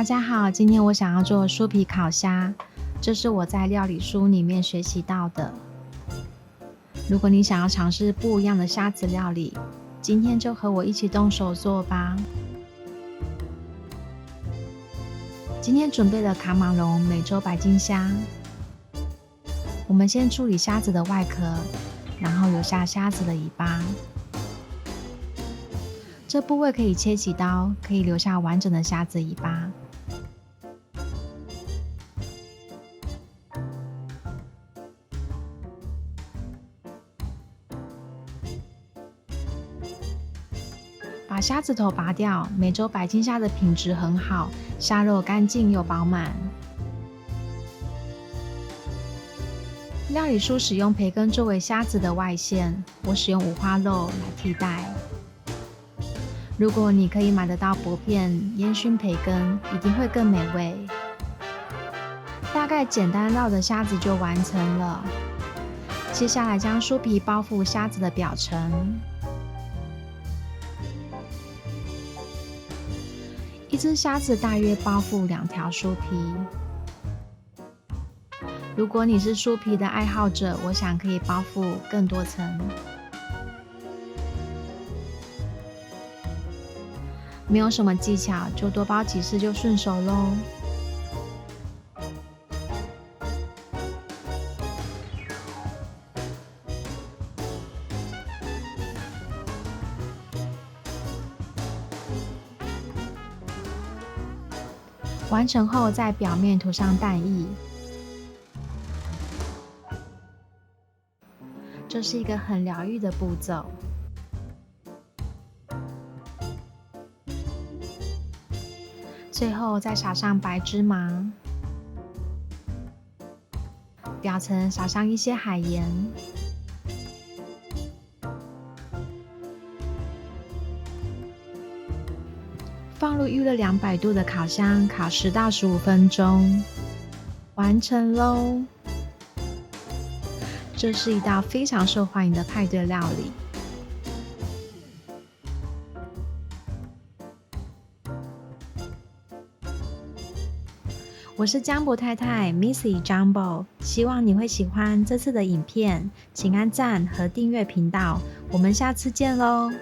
大家好，今天我想要做酥皮烤虾，这是我在料理书里面学习到的。如果你想要尝试不一样的虾子料理，今天就和我一起动手做吧。今天准备了卡马龙美洲白金虾，我们先处理虾子的外壳，然后留下虾子的尾巴。这部位可以切几刀，可以留下完整的虾子尾巴。把虾子头拔掉，美洲白金虾的品质很好，虾肉干净又饱满。料理书使用培根作为虾子的外馅，我使用五花肉来替代。如果你可以买得到薄片烟熏培根，一定会更美味。大概简单烙的虾子就完成了。接下来将酥皮包覆虾子的表层。一只虾子大约包覆2条酥皮。如果你是酥皮的爱好者，我想可以包覆更多层。没有什么技巧，就多包几次就顺手咯。完成后，在表面涂上蛋液。这是一个很疗愈的步骤。最后再撒上白芝麻，表层撒上一些海盐。放入预热200度的烤箱，烤10到15分钟，完成咯。这是一道非常受欢迎的派对料理。我是江博太太 Missy Jumbo， 希望你会喜欢这次的影片，请按赞和订阅频道，我们下次见咯。